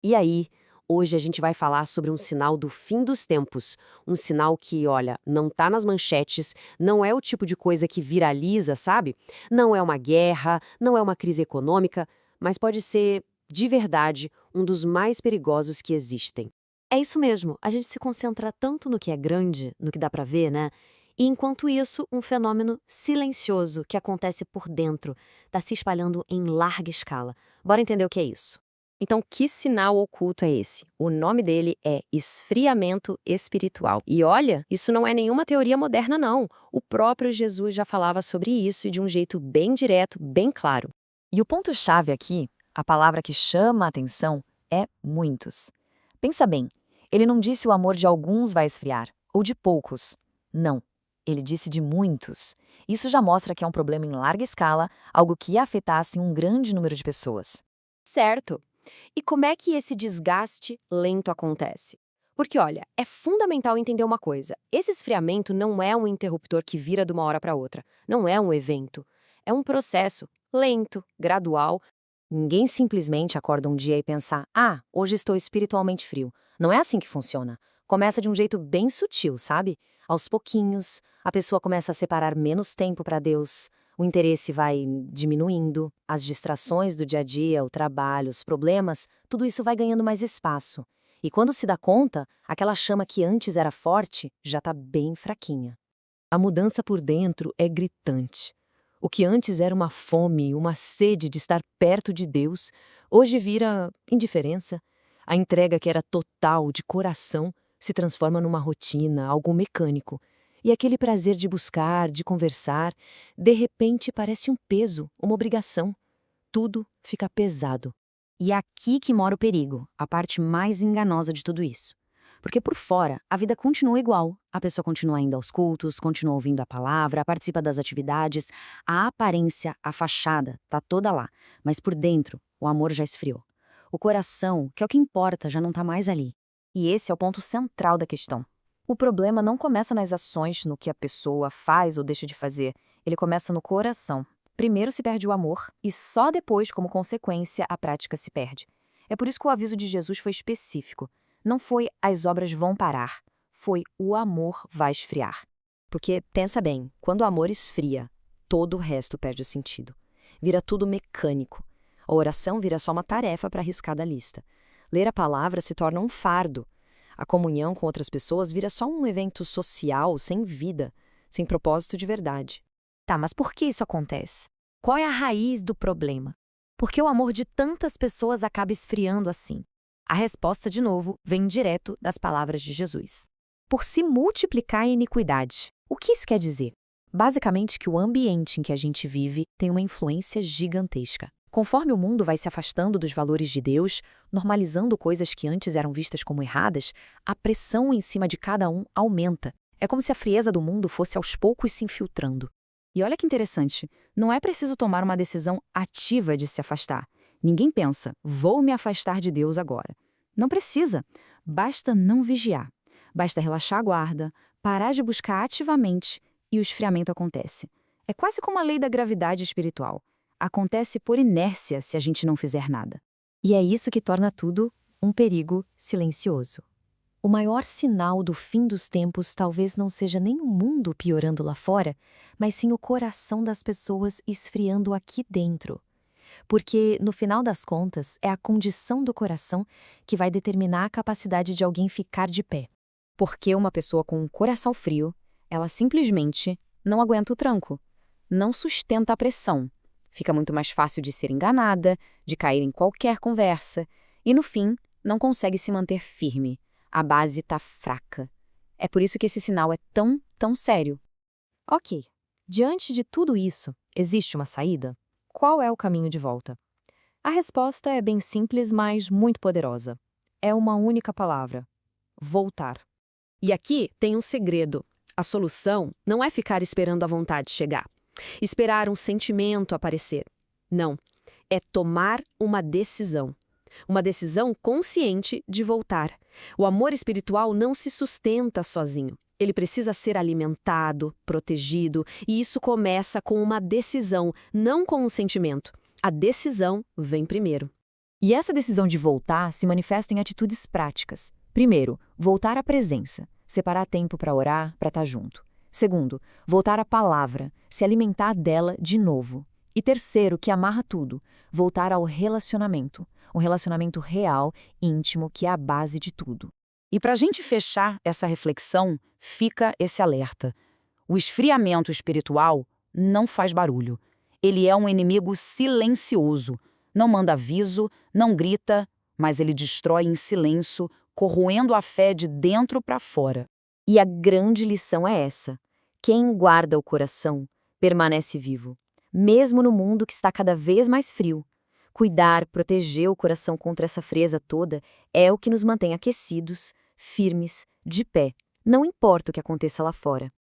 E aí, hoje a gente vai falar sobre um sinal do fim dos tempos. Um sinal que, olha, não tá nas manchetes, não é o tipo de coisa que viraliza, sabe? Não é uma guerra, não é uma crise econômica, mas pode ser, de verdade, um dos mais perigosos que existem. É isso mesmo, a gente se concentra tanto no que é grande, no que dá pra ver, né? E enquanto isso, um fenômeno silencioso que acontece por dentro está se espalhando em larga escala. Bora entender o que é isso. Então, que sinal oculto é esse? O nome dele é esfriamento espiritual. E olha, isso não é nenhuma teoria moderna, não. O próprio Jesus já falava sobre isso e de um jeito bem direto, bem claro. E o ponto-chave aqui, a palavra que chama a atenção, é muitos. Pensa bem, ele não disse o amor de alguns vai esfriar, ou de poucos. Não, ele disse de muitos. Isso já mostra que é um problema em larga escala, algo que ia afetar assim, um grande número de pessoas. Certo. E como é que esse desgaste lento acontece? Porque, olha, é fundamental entender uma coisa: esse esfriamento não é um interruptor que vira de uma hora para outra. Não é um evento. É um processo lento, gradual. Ninguém simplesmente acorda um dia e pensa, hoje estou espiritualmente frio. Não é assim que funciona. Começa de um jeito bem sutil, sabe? Aos pouquinhos, a pessoa começa a separar menos tempo para Deus, o interesse vai diminuindo, as distrações do dia a dia, o trabalho, os problemas, tudo isso vai ganhando mais espaço. E quando se dá conta, aquela chama que antes era forte já está bem fraquinha. A mudança por dentro é gritante. O que antes era uma fome, uma sede de estar perto de Deus, hoje vira indiferença. A entrega que era total, de coração, se transforma numa rotina, algo mecânico. E aquele prazer de buscar, de conversar, de repente parece um peso, uma obrigação. Tudo fica pesado. E é aqui que mora o perigo, a parte mais enganosa de tudo isso. Porque por fora, a vida continua igual. A pessoa continua indo aos cultos, continua ouvindo a palavra, participa das atividades. A aparência, a fachada, tá toda lá. Mas por dentro, o amor já esfriou. O coração, que é o que importa, já não tá mais ali. E esse é o ponto central da questão. O problema não começa nas ações, no que a pessoa faz ou deixa de fazer. Ele começa no coração. Primeiro se perde o amor e só depois, como consequência, a prática se perde. É por isso que o aviso de Jesus foi específico. Não foi as obras vão parar, foi o amor vai esfriar. Porque, pensa bem, quando o amor esfria, todo o resto perde o sentido. Vira tudo mecânico. A oração vira só uma tarefa para arriscar da lista. Ler a palavra se torna um fardo. A comunhão com outras pessoas vira só um evento social sem vida, sem propósito de verdade. Tá, mas por que isso acontece? Qual é a raiz do problema? Por que o amor de tantas pessoas acaba esfriando assim? A resposta, de novo, vem direto das palavras de Jesus. Por se multiplicar a iniquidade. O que isso quer dizer? Basicamente que o ambiente em que a gente vive tem uma influência gigantesca. Conforme o mundo vai se afastando dos valores de Deus, normalizando coisas que antes eram vistas como erradas, a pressão em cima de cada um aumenta. É como se a frieza do mundo fosse aos poucos se infiltrando. E olha que interessante, não é preciso tomar uma decisão ativa de se afastar. Ninguém pensa, vou me afastar de Deus agora. Não precisa. Basta não vigiar. Basta relaxar a guarda, parar de buscar ativamente e o esfriamento acontece. É quase como a lei da gravidade espiritual. Acontece por inércia se a gente não fizer nada. E é isso que torna tudo um perigo silencioso. O maior sinal do fim dos tempos talvez não seja nem o mundo piorando lá fora, mas sim o coração das pessoas esfriando aqui dentro. Porque, no final das contas, é a condição do coração que vai determinar a capacidade de alguém ficar de pé. Porque uma pessoa com um coração frio, ela simplesmente não aguenta o tranco, não sustenta a pressão. Fica muito mais fácil de ser enganada, de cair em qualquer conversa, e no fim, não consegue se manter firme. A base está fraca. É por isso que esse sinal é tão sério. Ok, diante de tudo isso, existe uma saída? Qual é o caminho de volta? A resposta é bem simples, mas muito poderosa. É uma única palavra: voltar. E aqui tem um segredo. A solução não é ficar esperando a vontade chegar, esperar um sentimento aparecer. Não, é tomar uma decisão. Uma decisão consciente de voltar. O amor espiritual não se sustenta sozinho. Ele precisa ser alimentado, protegido, e isso começa com uma decisão, não com um sentimento. A decisão vem primeiro. E essa decisão de voltar se manifesta em atitudes práticas. Primeiro, voltar à presença, separar tempo para orar, para estar junto. Segundo, voltar à palavra, se alimentar dela de novo. E terceiro, que amarra tudo, voltar ao relacionamento, um relacionamento real, íntimo, que é a base de tudo. E para a gente fechar essa reflexão, fica esse alerta. O esfriamento espiritual não faz barulho. Ele é um inimigo silencioso. Não manda aviso, não grita, mas ele destrói em silêncio, corroendo a fé de dentro para fora. E a grande lição é essa: quem guarda o coração permanece vivo, mesmo no mundo que está cada vez mais frio. Cuidar, proteger o coração contra essa frieza toda é o que nos mantém aquecidos, firmes, de pé, não importa o que aconteça lá fora.